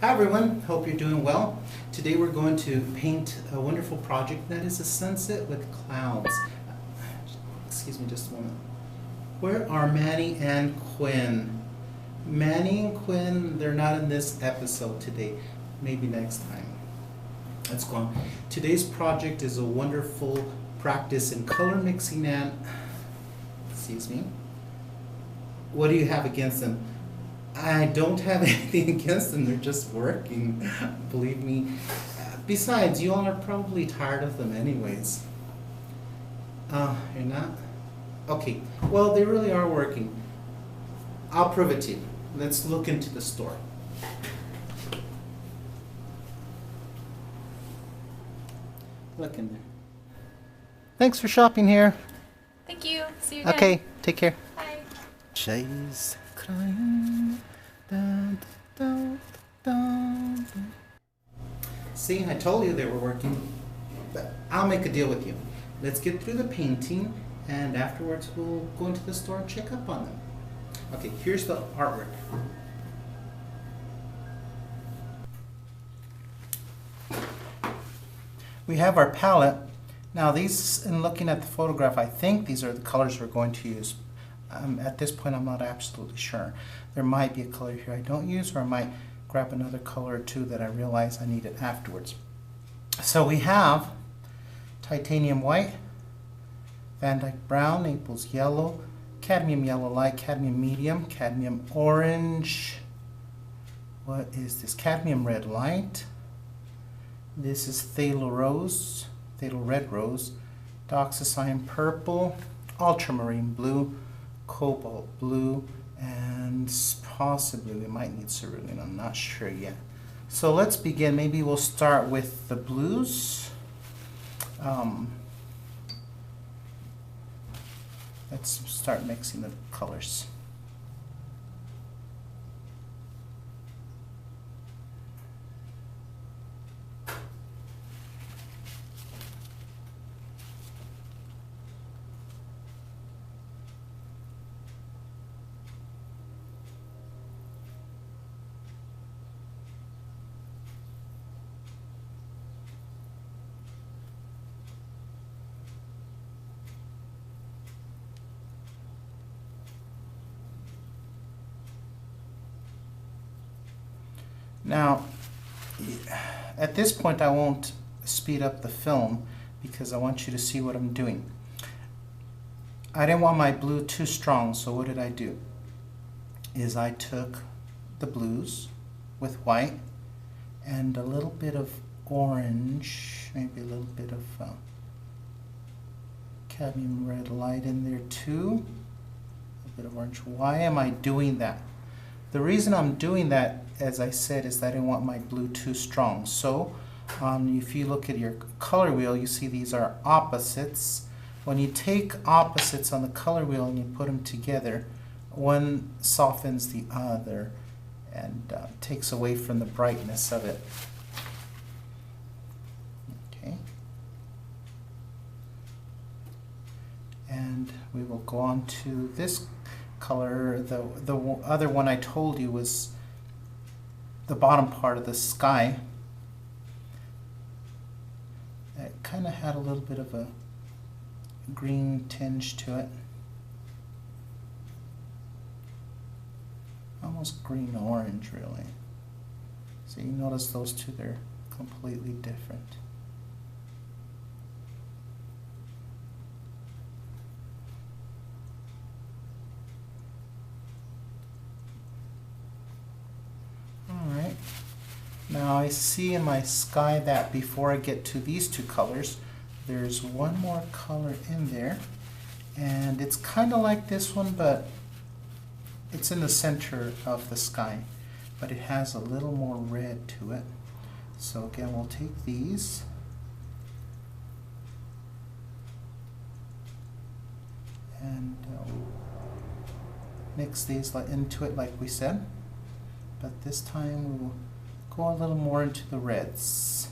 Hi everyone, hope you're doing well. Today we're going to paint a wonderful project that is a sunset with clouds. Excuse me just a moment. Where are Manny and Quinn? Manny and Quinn, they're not in this episode today. Maybe next time. Let's go on. Today's project is a wonderful practice in color mixing and, excuse me, what do you have against them? I don't have anything against them, they're just working, believe me. Besides, you all are probably tired of them anyways. You're not? Okay, well, they really are working. I'll prove it to you. Let's look into the store. Look in there. Thanks for shopping here. Thank you. See you again. Okay, take care. Bye. She's crying. Dun, dun, dun, dun. See, I told you they were working. But I'll make a deal with you. Let's get through the painting, and afterwards we'll go into the store and check up on them. Okay, here's the artwork. We have our palette. Now these, in looking at the photograph, I think these are the colors we're going to use. At this point, I'm not absolutely sure. There might be a color here I don't use, or I might grab another color or two that I realize I need it afterwards. So we have titanium white, Van Dyke brown, Naples yellow, cadmium yellow light, cadmium medium, cadmium orange. What is this? Cadmium red light. This is phthalo rose, phthalo red rose, doxycyane purple, ultramarine blue, cobalt blue, and possibly we might need cerulean. I'm not sure yet. So let's begin. Maybe we'll start with the blues. Let's start mixing the colors. Now, at this point I won't speed up the film because I want you to see what I'm doing. I didn't want my blue too strong, so what did I do? I took the blues with white and a little bit of orange, maybe a little bit of cadmium red light in there too, a bit of orange. Why am I doing that? The reason I'm doing that, as I said, is that I didn't want my blue too strong. So if you look at your color wheel, you see these are opposites. When you take opposites on the color wheel and you put them together, one softens the other and takes away from the brightness of it. Okay. And we will go on to this color. The other one I told you was the bottom part of the sky. It kind of had a little bit of a green tinge to it. Almost green orange really. So you notice those two, they're completely different. Now I see in my sky that before I get to these two colors, there's one more color in there, and it's kind of like this one, but it's in the center of the sky, but it has a little more red to it. So again, we'll take these and mix these into it like we said, but this time we'll go a little more into the reds.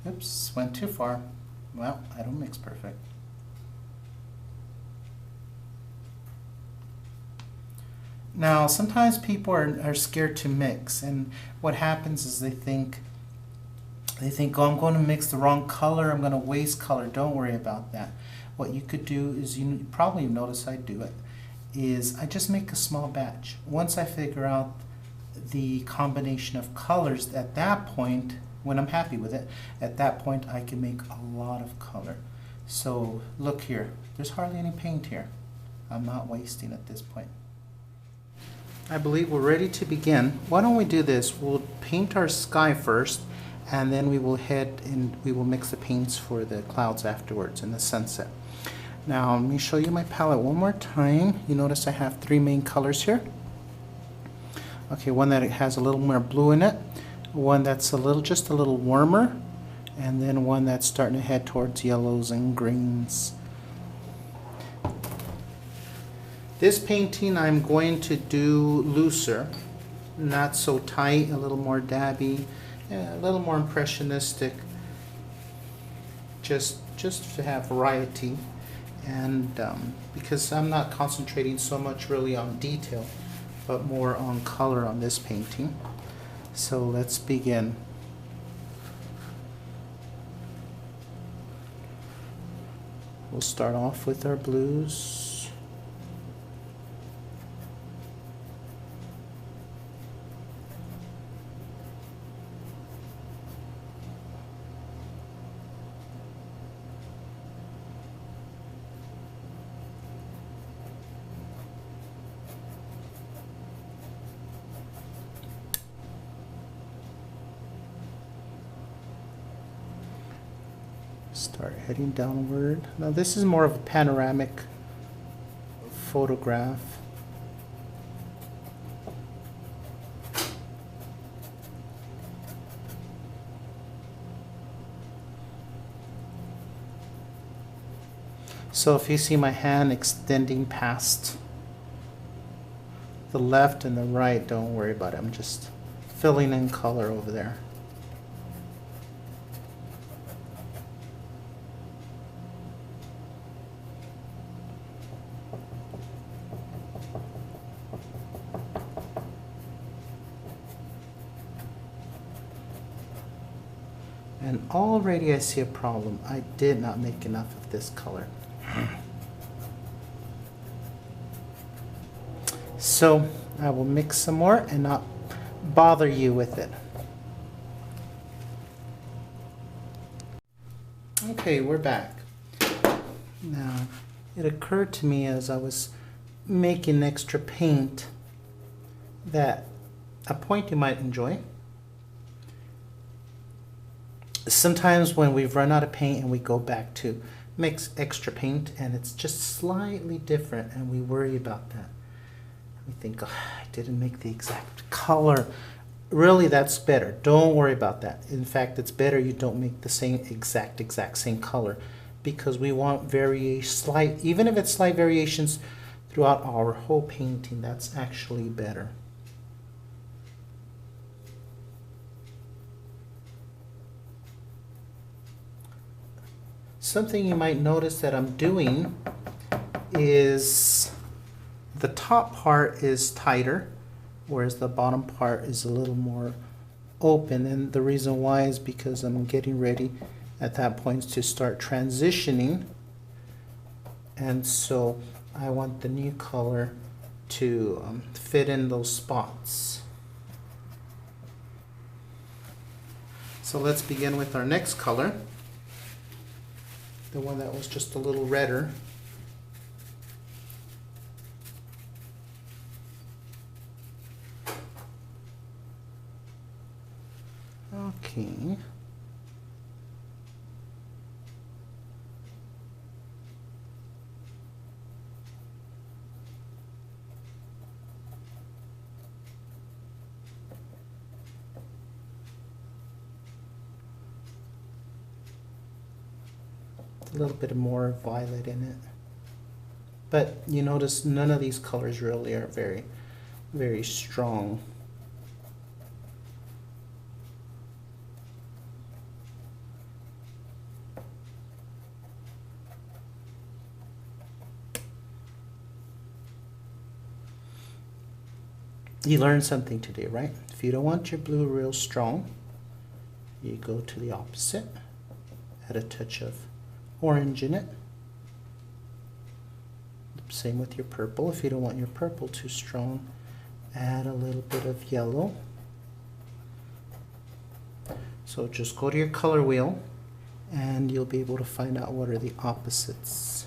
Oops, went too far. Well, I don't mix perfect. Now, sometimes people are scared to mix, and what happens is they think, oh, I'm going to mix the wrong color, I'm going to waste color. Don't worry about that. What you could do is, you probably notice I do it, is I just make a small batch. Once I figure out the combination of colors, at that point, when I'm happy with it, at that point I can make a lot of color. So look here, there's hardly any paint here. I'm not wasting at this point. I believe we're ready to begin. Why don't we do this? We'll paint our sky first, and then we will head and we will mix the paints for the clouds afterwards and the sunset. Now let me show you my palette one more time. You notice I have three main colors here. Okay, one that has a little more blue in it, one that's just a little warmer, and then one that's starting to head towards yellows and greens. This painting I'm going to do looser, not so tight, a little more dabby, a little more impressionistic, just to have variety, and because I'm not concentrating so much really on detail, but more on color on this painting. So let's begin. We'll start off with our blues. Start heading downward. Now this is more of a panoramic photograph. So if you see my hand extending past the left and the right, don't worry about it. I'm just filling in color over there. And already I see a problem. I did not make enough of this color. So I will mix some more and not bother you with it. Okay, we're back. Now, it occurred to me as I was making extra paint that a point you might enjoy. Sometimes when we've run out of paint and we go back to mix extra paint and it's just slightly different and we worry about that. We think, oh, I didn't make the exact color. Really, that's better. Don't worry about that. In fact, it's better you don't make the same exact same color, because we want slight, even if it's slight variations throughout our whole painting, that's actually better. Something you might notice that I'm doing is the top part is tighter, whereas the bottom part is a little more open. And the reason why is because I'm getting ready at that point to start transitioning. And so I want the new color to fit in those spots. So let's begin with our next color. The one that was just a little redder. Okay. A little bit more violet in it. But you notice none of these colors really are very, very strong. You learned something today, right? If you don't want your blue real strong, you go to the opposite. Add a touch of orange in it. Same with your purple. If you don't want your purple too strong, add a little bit of yellow. So just go to your color wheel and you'll be able to find out what are the opposites.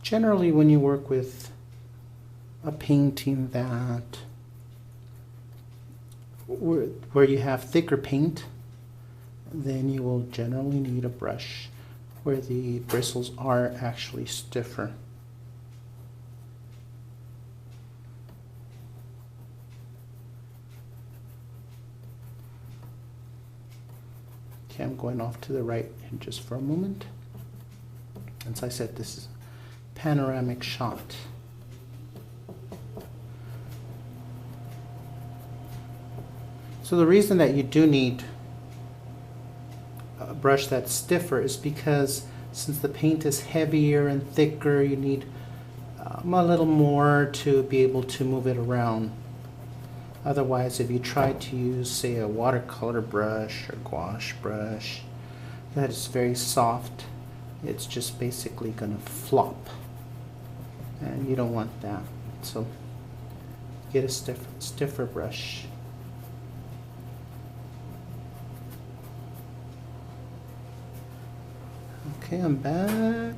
Generally, when you work with a painting that where you have thicker paint, then you will generally need a brush where the bristles are actually stiffer. Okay, I'm going off to the right in just for a moment. As I said, this is panoramic shot. So the reason that you do need a brush that's stiffer is because since the paint is heavier and thicker, you need a little more to be able to move it around. Otherwise, if you try to use, say, a watercolor brush or gouache brush that is very soft, it's just basically going to flop. And you don't want that. So get a stiffer brush. Okay, I'm back.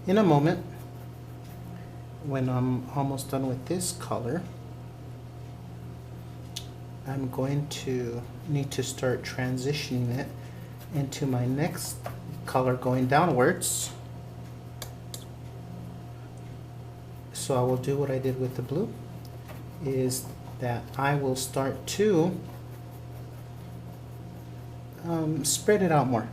In a moment, when I'm almost done with this color, I'm going to need to start transitioning it into my next color going downwards. So I will do what I did with the blue, is that I will start to spread it out more.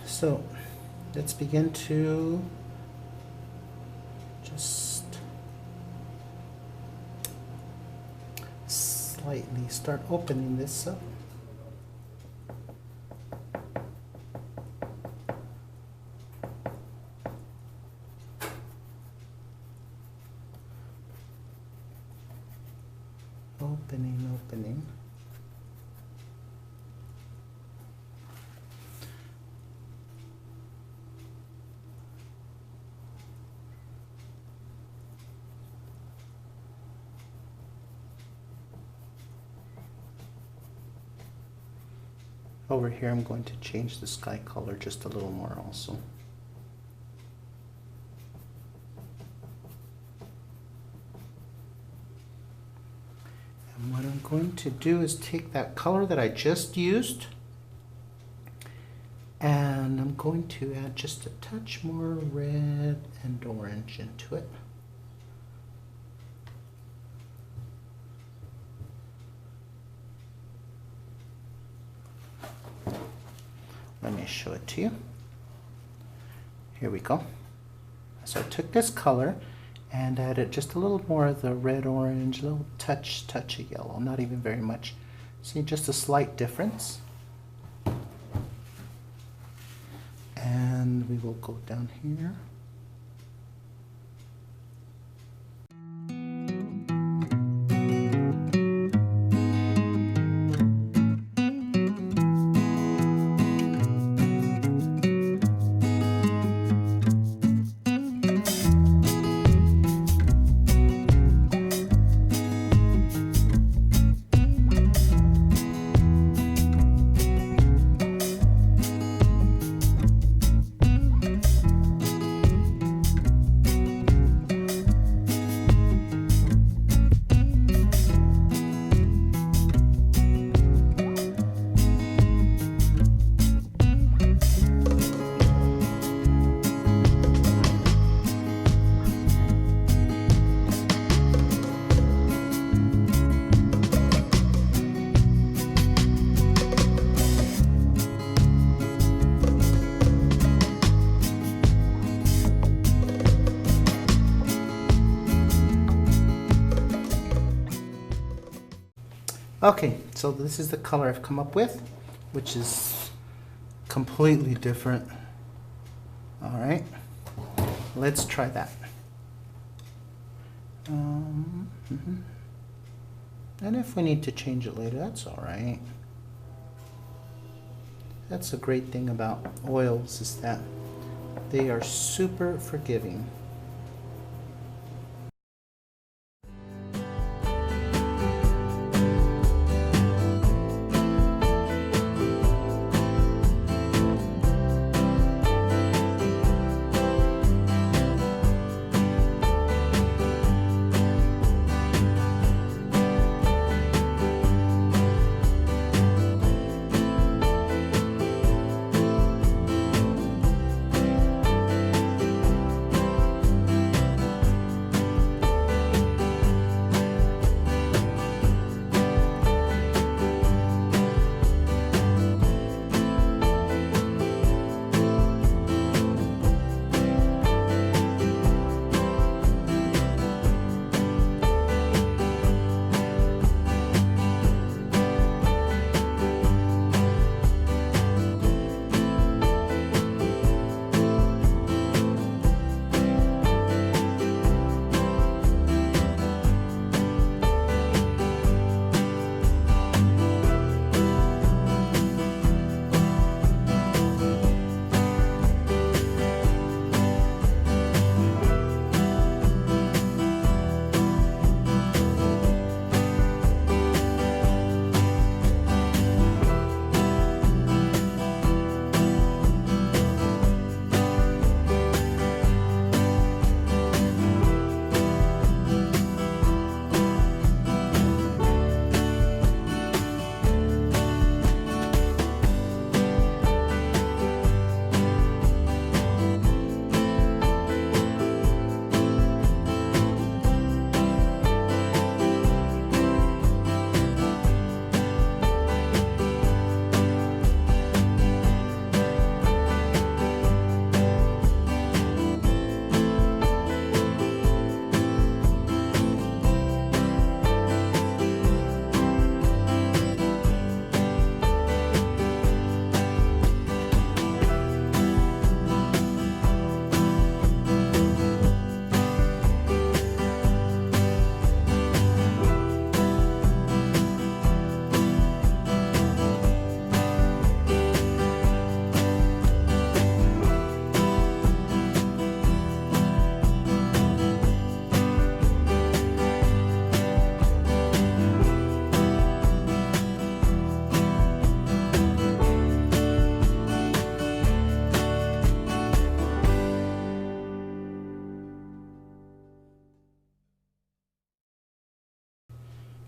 So let's begin to just slightly start opening this up. Opening. Over here I'm going to change the sky color just a little more also. And what I'm going to do is take that color that I just used and I'm going to add just a touch more red and orange into it. Let me show it to you. Here we go. So I took this color and added just a little more of the red orange, a little touch of yellow, not even very much. See, just a slight difference. And we will go down here. Okay, so this is the color I've come up with, which is completely different. All right, let's try that. And if we need to change it later, that's all right. That's a great thing about oils, is that they are super forgiving.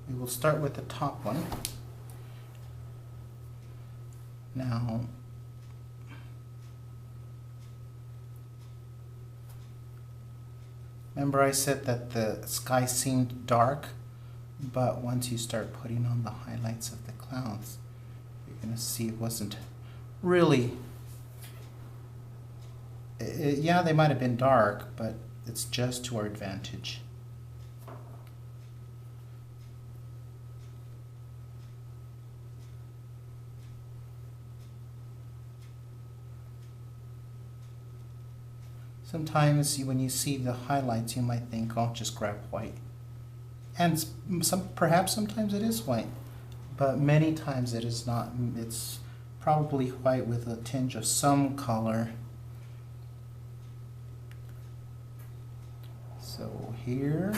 We will start with the top one. Now, remember I said that the sky seemed dark, but once you start putting on the highlights of the clouds, you're going to see it wasn't really, yeah, they might have been dark, but it's just to our advantage. Sometimes when you see the highlights, you might think, oh, just grab white. And perhaps sometimes it is white, but many times it is not. It's probably white with a tinge of some color. So here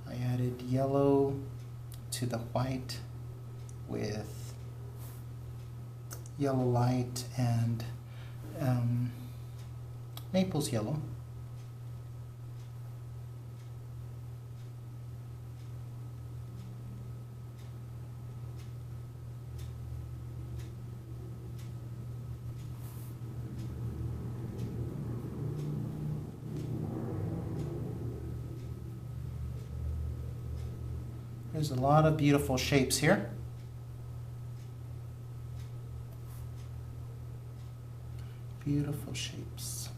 I added yellow to the white with yellow light and Naples yellow. There's a lot of beautiful shapes here. Beautiful shapes.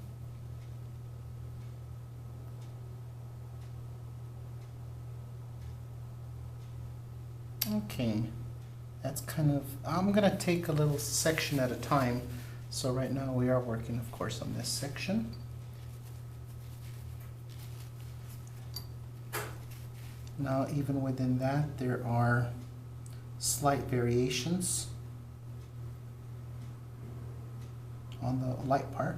Okay. That's kind of, I'm gonna take a little section at a time. So right now we are working, of course, on this section. Now, even within that, there are slight variations on the light part.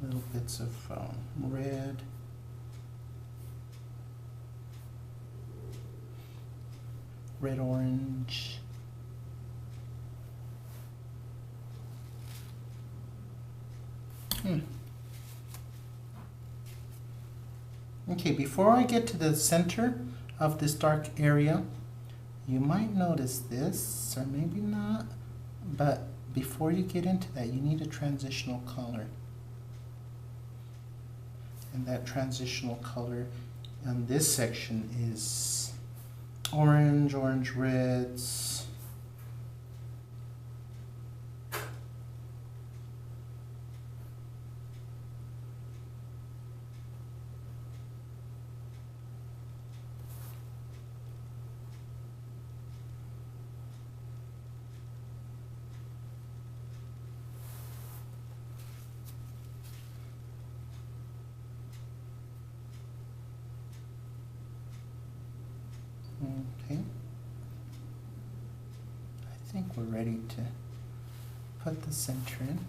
Little bits of red. Red, orange. Okay, before I get to the center of this dark area, you might notice this, or maybe not, but before you get into that, you need a transitional color. And that transitional color on this section is orange, orange reds. Okay. I think we're ready to put the center in.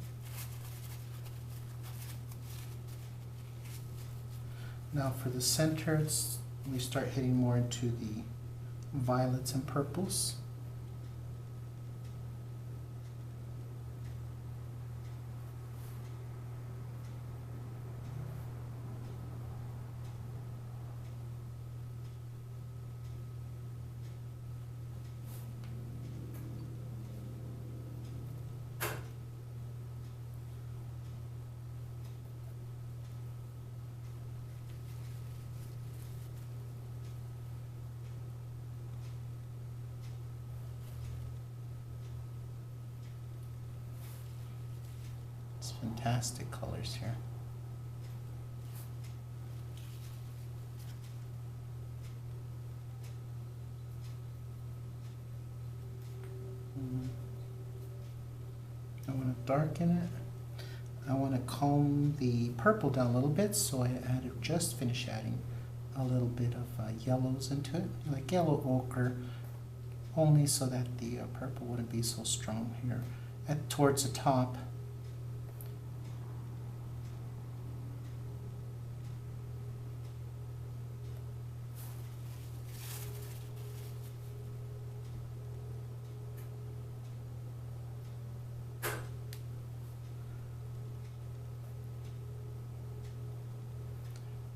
Now for the center, we start hitting more into the violets and purples. Fantastic colors here. I want to darken it. I want to calm the purple down a little bit, so I just finished adding a little bit of yellows into it, like yellow ochre, only so that the purple wouldn't be so strong here towards the top.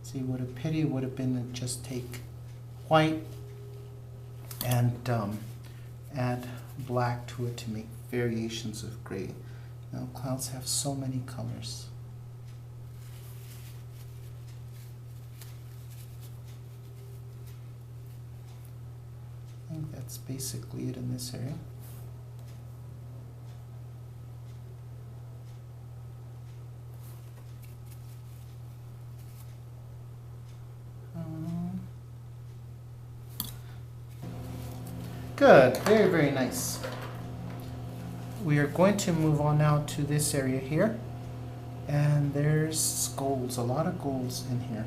See, what a pity would have been to just take white and add black to it to make variations of gray. Now clouds have so many colors. I think that's basically it in this area. Good, very, very nice. We are going to move on now to this area here. And there's golds, a lot of golds in here.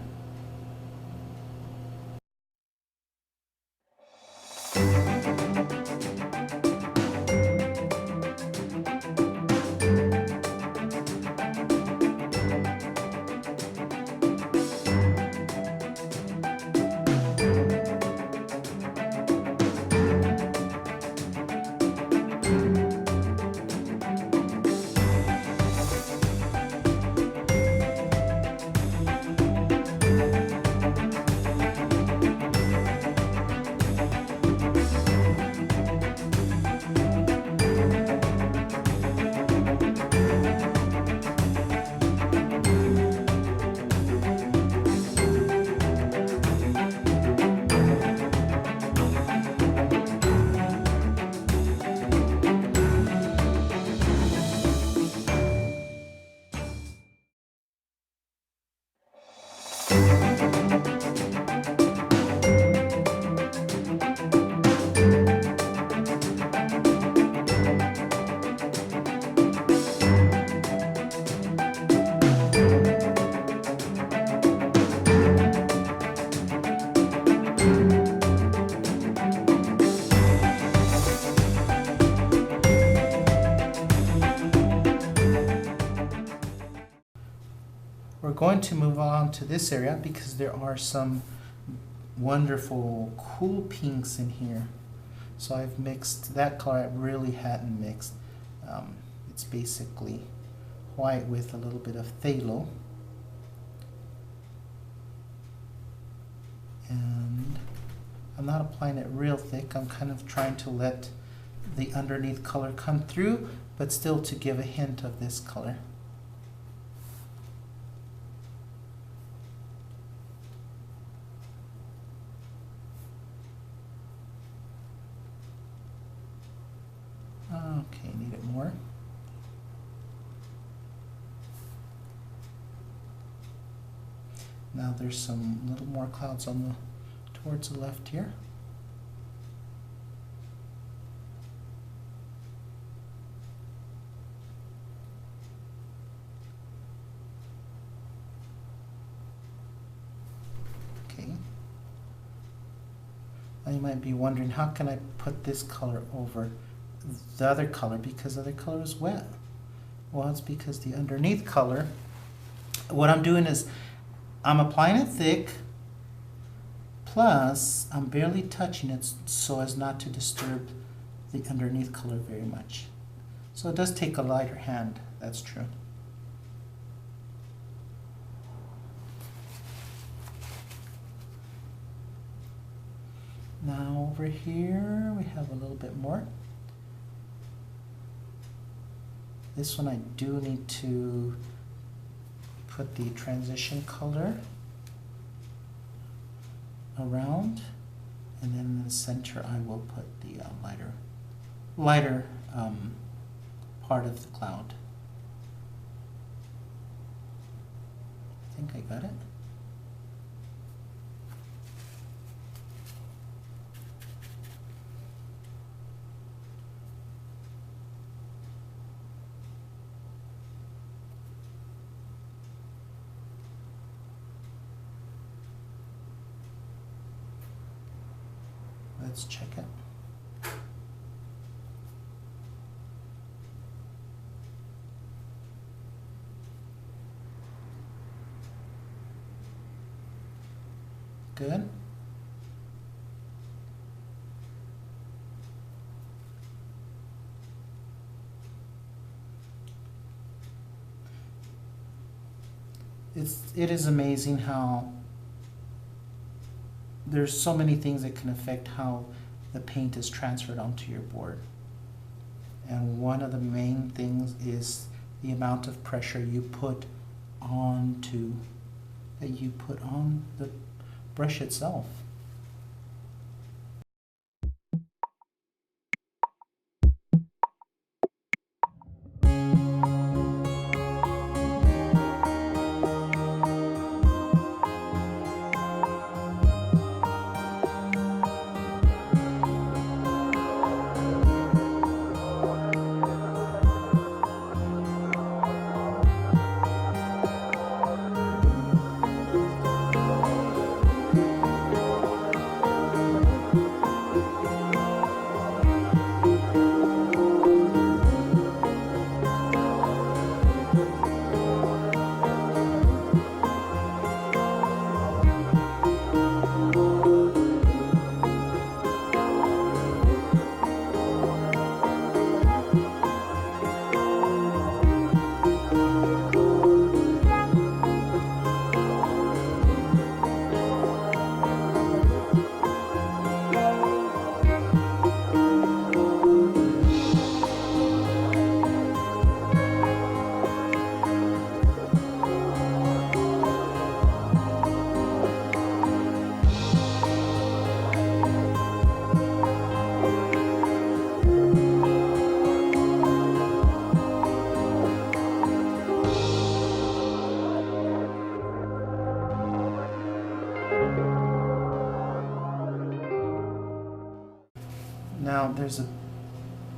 going to move on to this area because there are some wonderful cool pinks in here. So I've mixed that color I really hadn't mixed. It's basically white with a little bit of phthalo. And I'm not applying it real thick. I'm kind of trying to let the underneath color come through, but still to give a hint of this color. Okay, need it more. Now there's some little more clouds on the towards the left here. Okay. Now you might be wondering, how can I put this color over the other color because the other color is wet? Well, it's because the underneath color, what I'm doing is I'm applying it thick, plus I'm barely touching it so as not to disturb the underneath color very much. So it does take a lighter hand, that's true. Now over here we have a little bit more. This one I do need to put the transition color around, and then in the center I will put the lighter part of the cloud. I think I got it. Let's check it. Good. It is amazing how there's so many things that can affect how the paint is transferred onto your board. And one of the main things is the amount of pressure you put on the brush itself. Now there's a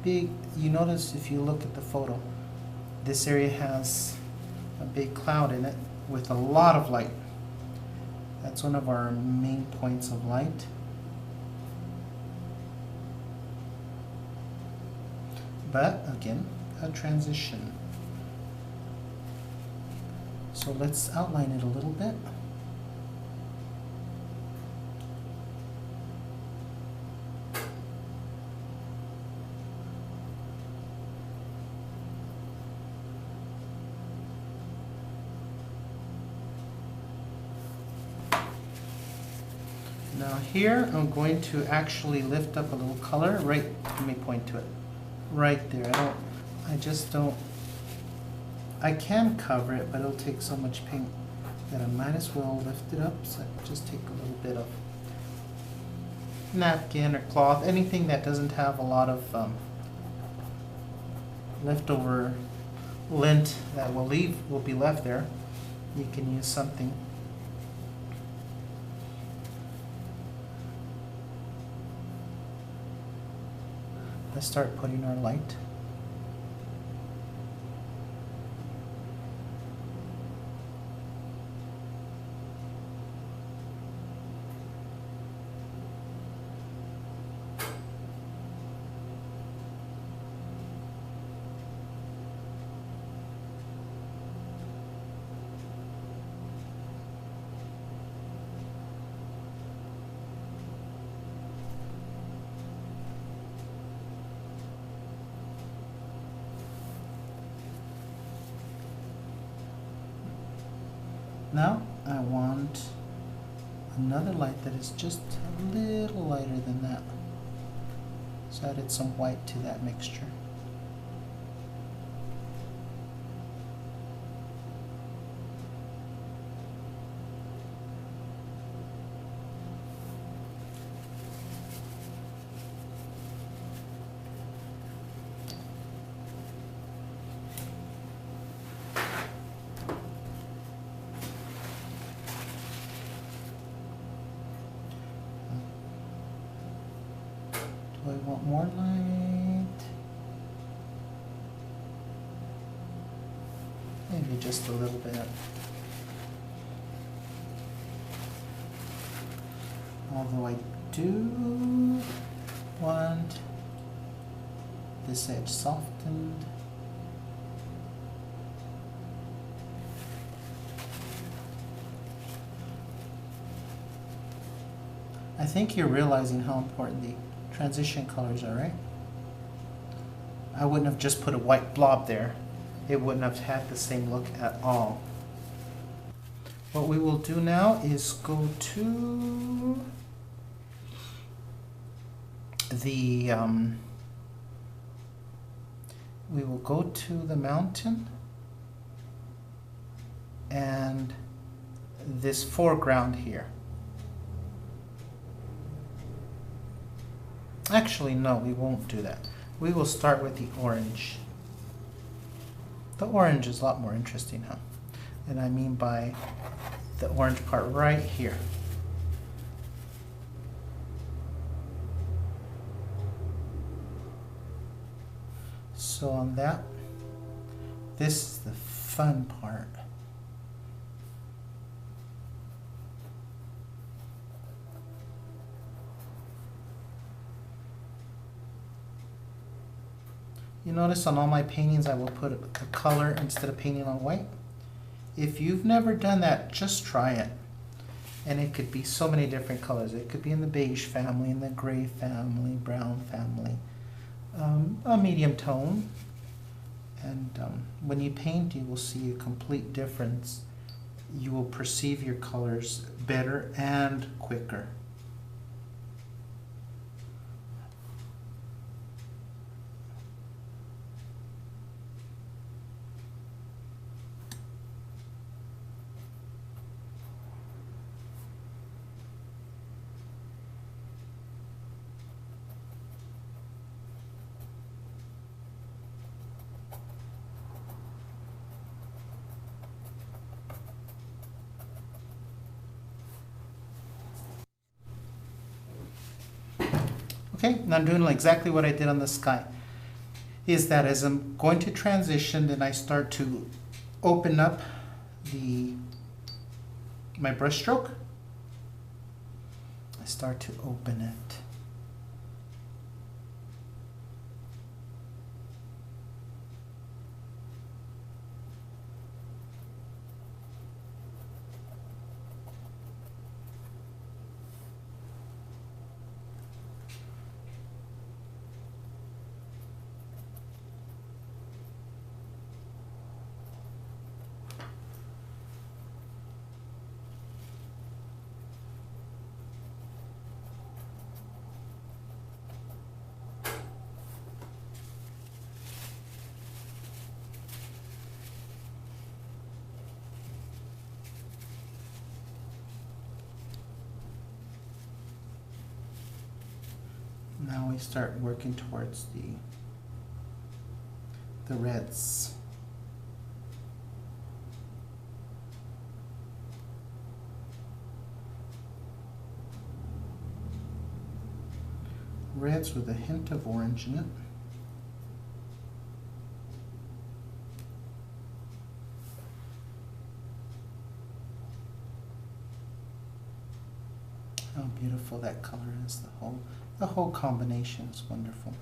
big, you notice if you look at the photo, this area has a big cloud in it with a lot of light. That's one of our main points of light. But again, a transition. So let's outline it a little bit. Now here I'm going to actually lift up a little color right, let me point to it, right there. I can cover it, but it'll take so much paint that I might as well lift it up. So I just take a little bit of napkin or cloth, anything that doesn't have a lot of leftover lint that will be left there. You can use something. Let's start putting our light. Now I want another light that is just a little lighter than that. So I added some white to that mixture. Do I want more light? Maybe just a little bit. Although I do want this edge softened. I think you're realizing how important the transition colors are, right? I wouldn't have just put a white blob there. It wouldn't have had the same look at all. What we will do now is go to the, we will go to the mountain and this foreground here. Actually, no, we won't do that. We will start with the orange. The orange is a lot more interesting, huh? And I mean by the orange part right here. So on that, this is the fun part. You notice on all my paintings I will put a color instead of painting on white. If you've never done that, just try it. And it could be so many different colors. It could be in the beige family, in the gray family, brown family, a medium tone. And when you paint, you will see a complete difference. You will perceive your colors better and quicker. Okay, now I'm doing exactly what I did on the sky. Is that as I'm going to transition, then I start to open up my brush stroke. I start to open it. Now we start working towards the reds. Reds with a hint of orange in it. How beautiful that color is. The whole combination is wonderful.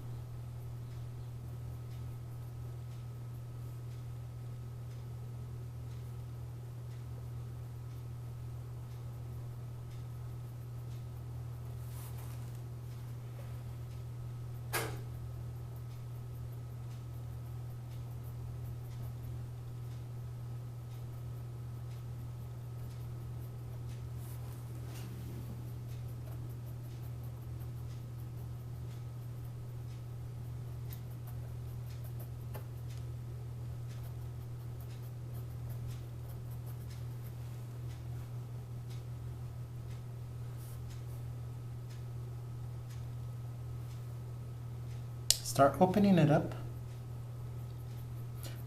Start opening it up.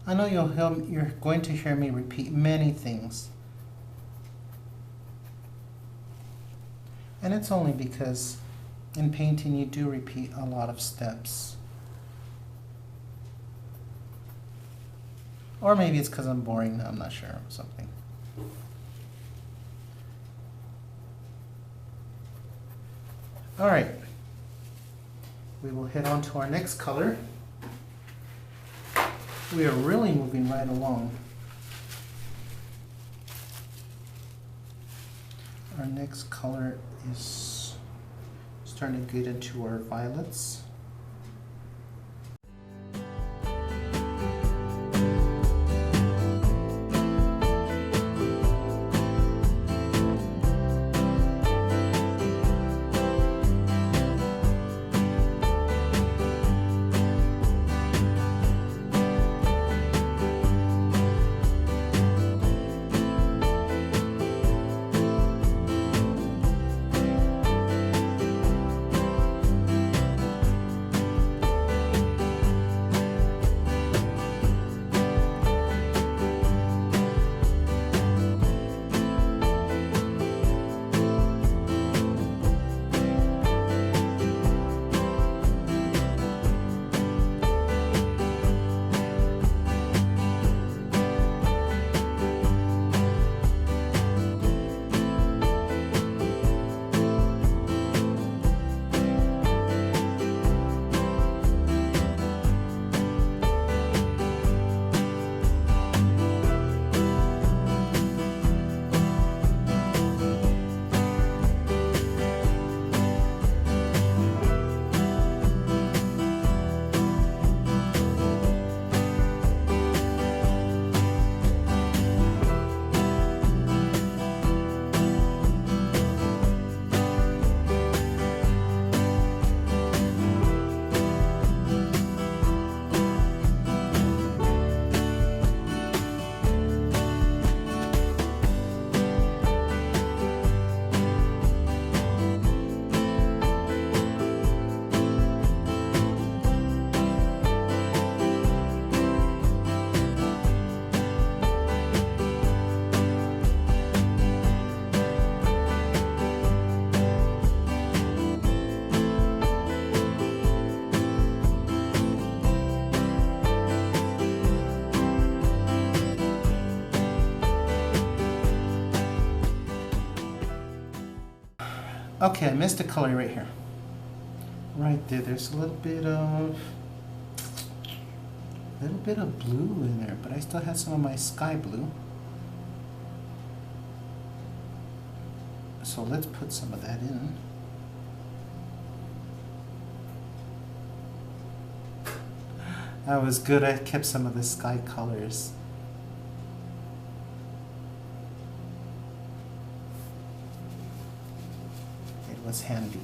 I know you're going to hear me repeat many things. And it's only because in painting you do repeat a lot of steps. Or maybe it's because I'm boring, I'm not sure, or something. All right. We will head on to our next color. We are really moving right along. Our next color is starting to get into our violets. Okay, I missed a color right here. Right there, there's a little bit of blue in there, but I still have some of my sky blue. So let's put some of that in. That was good. I kept some of the sky colors. It was handy.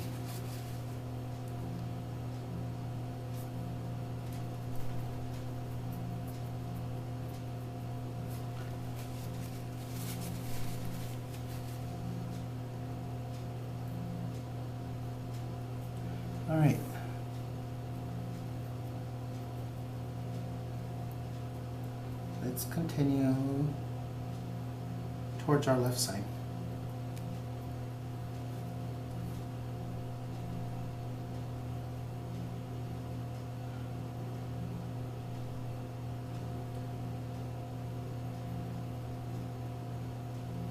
All right, let's continue towards our left side.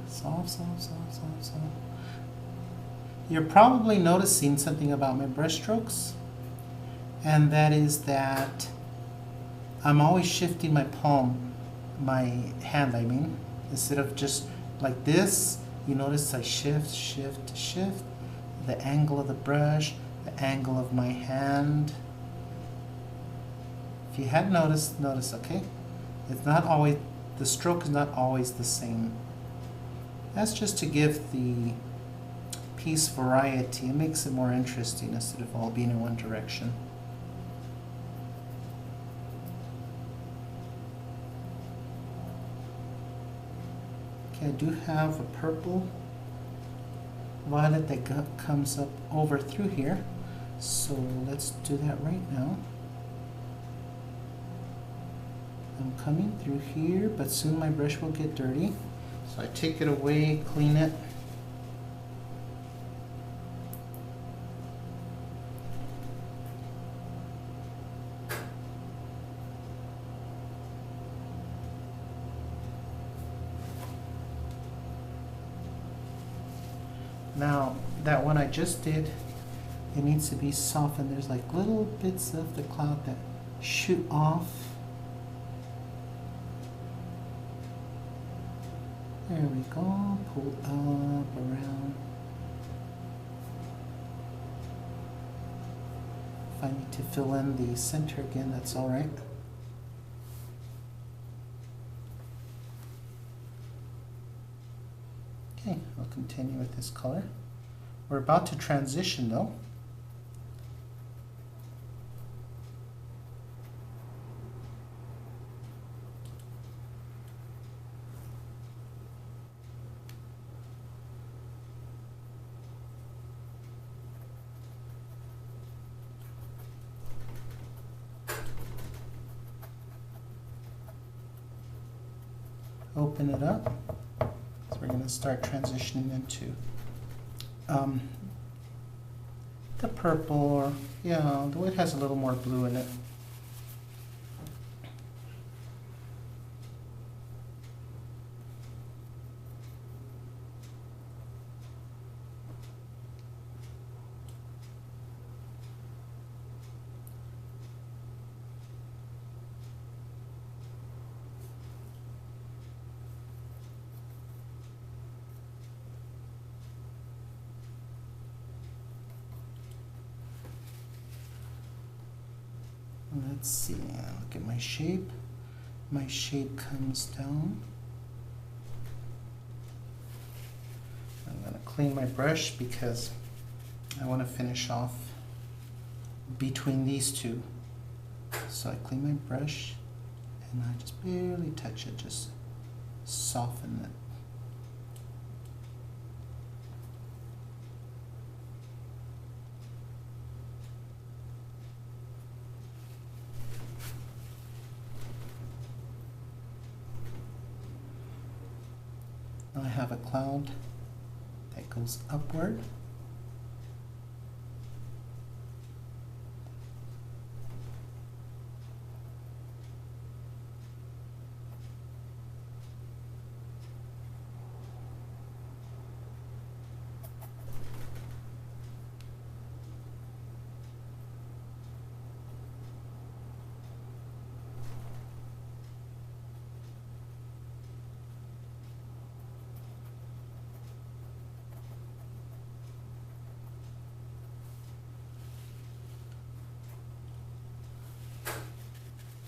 Soft, soft, soft, soft, soft. You're probably noticing something about my brush strokes, and that is that I'm always shifting my palm, my hand I mean, instead of just like this. You notice I shift, shift, shift, the angle of the brush, the angle of my hand. If you hadn't noticed, notice, okay? It's not always, the stroke is not always the same. That's just to give the piece variety. It makes it more interesting instead of all being in one direction. Okay, I do have a purple violet that comes up over through here. So let's do that right now. I'm coming through here, but soon my brush will get dirty. So I take it away, clean it. Now, that one I just did, it needs to be softened. There's like little bits of the cloud that shoot off. There we go, pull up, around. If I need to fill in the center again, that's all right. Okay, I'll continue with this color. We're about to transition though. Open it up. So we're going to start transitioning into the purple, or yeah, the way it has a little more blue in it. Let's see, look at my shape. My shape comes down. I'm going to clean my brush because I want to finish off between these two. So I clean my brush and I just barely touch it, just soften it. I have a cloud that goes upward.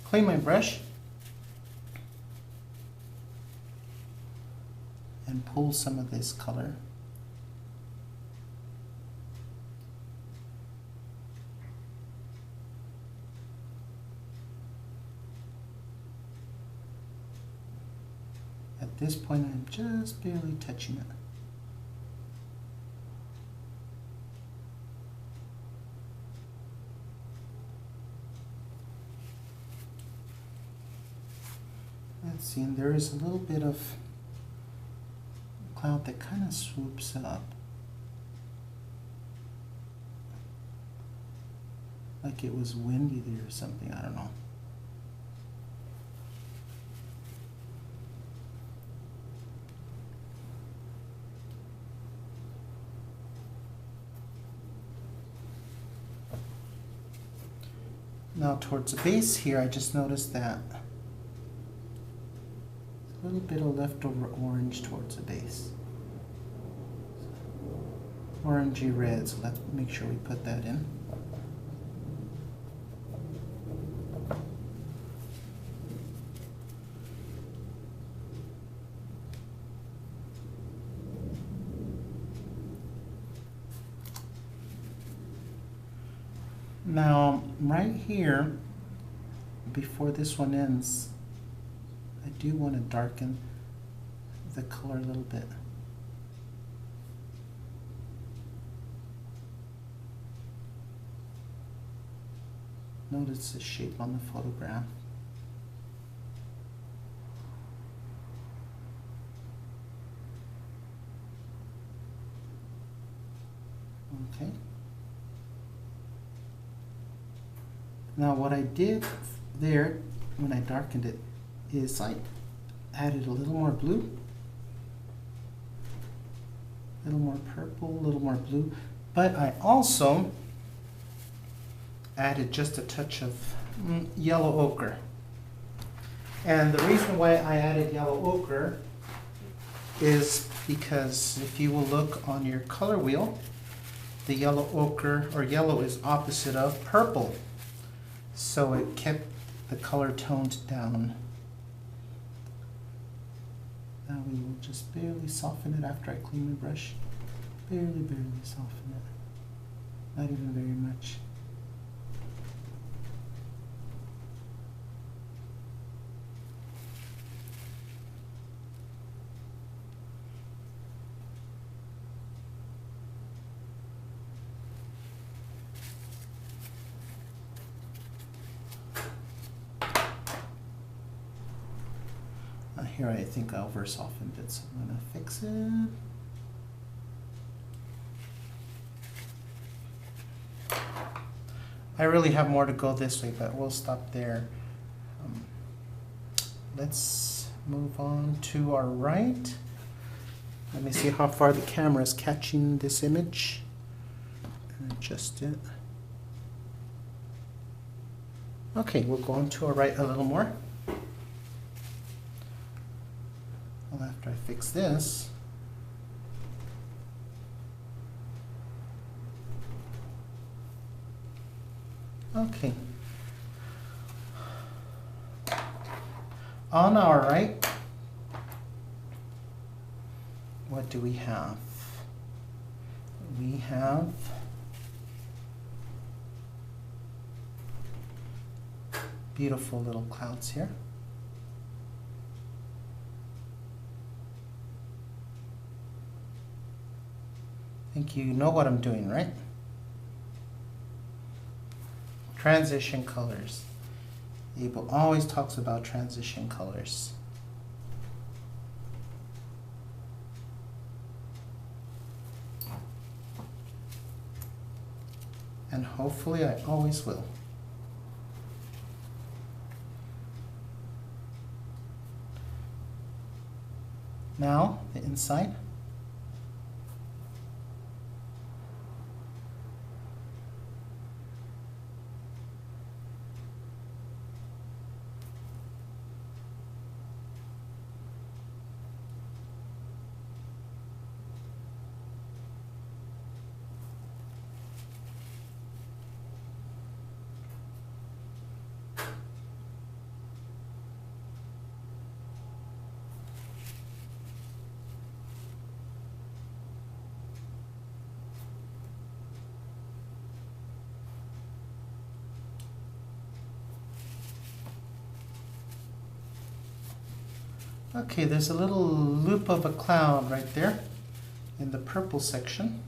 Clean my brush and pull some of this color. At this point, I'm just barely touching it. See, and there is a little bit of cloud that kind of swoops up. Like it was windy there or something, I don't know. Now towards the base here, I just noticed that a little bit of leftover orange towards the base. Orangey red, so let's make sure we put that in. Now, right here, before this one ends, I do want to darken the color a little bit. Notice the shape on the photograph. Okay. Now what I did there when I darkened it is I added a little more blue, a little more purple, a little more blue, but I also added just a touch of yellow ochre. And the reason why I added yellow ochre is because if you will look on your color wheel, the yellow ochre or yellow is opposite of purple. So it kept the color toned down. Now we will just barely soften it after I clean the brush. Barely soften it. Not even very much. Here I think I over softened it, so I'm gonna fix it. I really have more to go this way, but we'll stop there. Let's move on to our right. Let me see how far the camera is catching this image and adjust it. Okay, we'll go on to our right a little more. Well, after I fix this, okay. On our right, what do we have? We have beautiful little clouds here. I think you know what I'm doing, right? Transition colors. Abel always talks about transition colors. And hopefully I always will. Now, the inside. Okay, there's a little loop of a cloud right there in the purple section.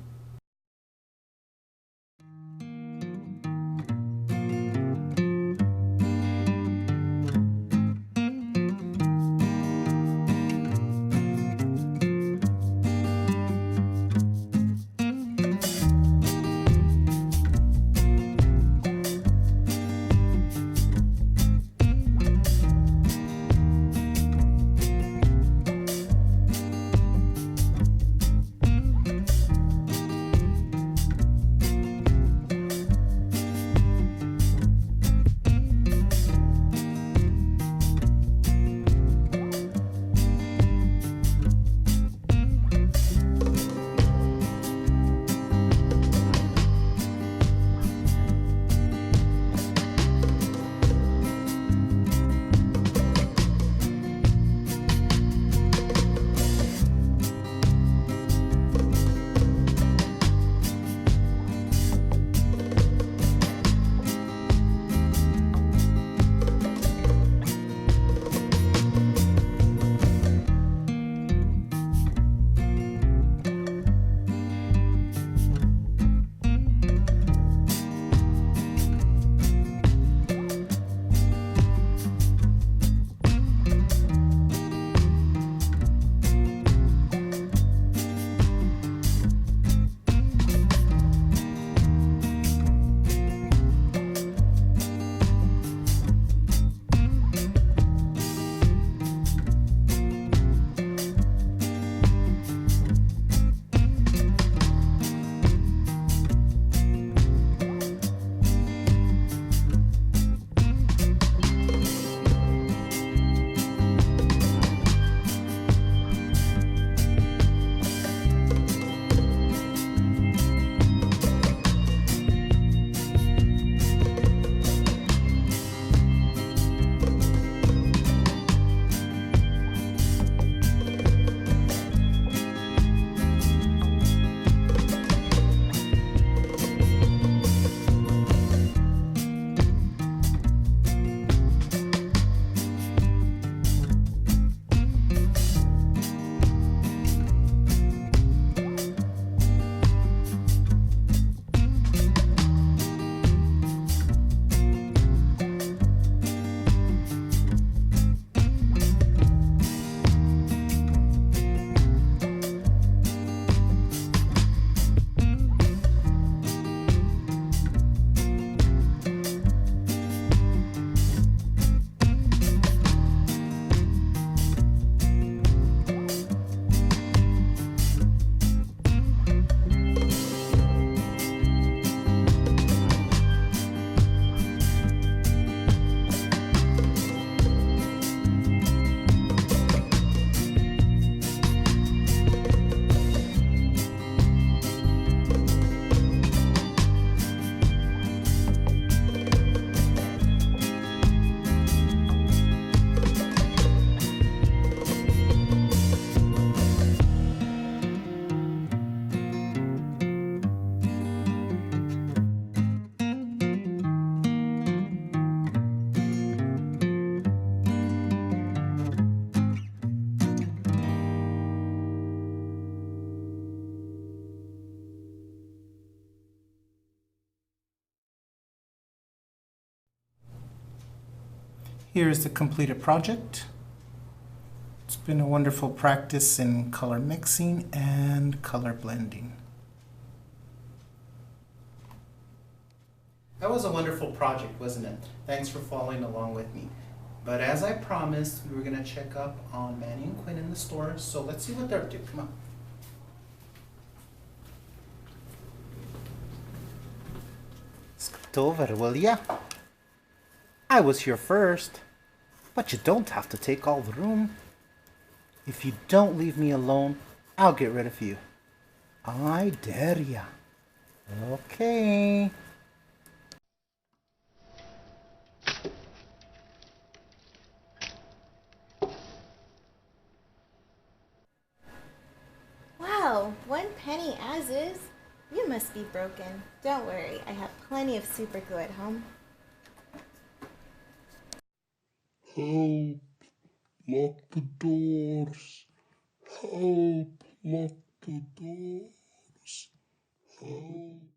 Here's the completed project. It's been a wonderful practice in color mixing and color blending. That was a wonderful project, wasn't it? Thanks for following along with me. But as I promised, we were going to check up on Manny and Quinn in the store, so let's see what they're up to. Come on. Scoot over, will ya? I was here first, but you don't have to take all the room. If you don't leave me alone, I'll get rid of you. I dare ya. Okay. Wow, 1 penny as is? You must be broken. Don't worry, I have plenty of super glue at home. Help! Lock the doors! Help! Lock the doors! Help!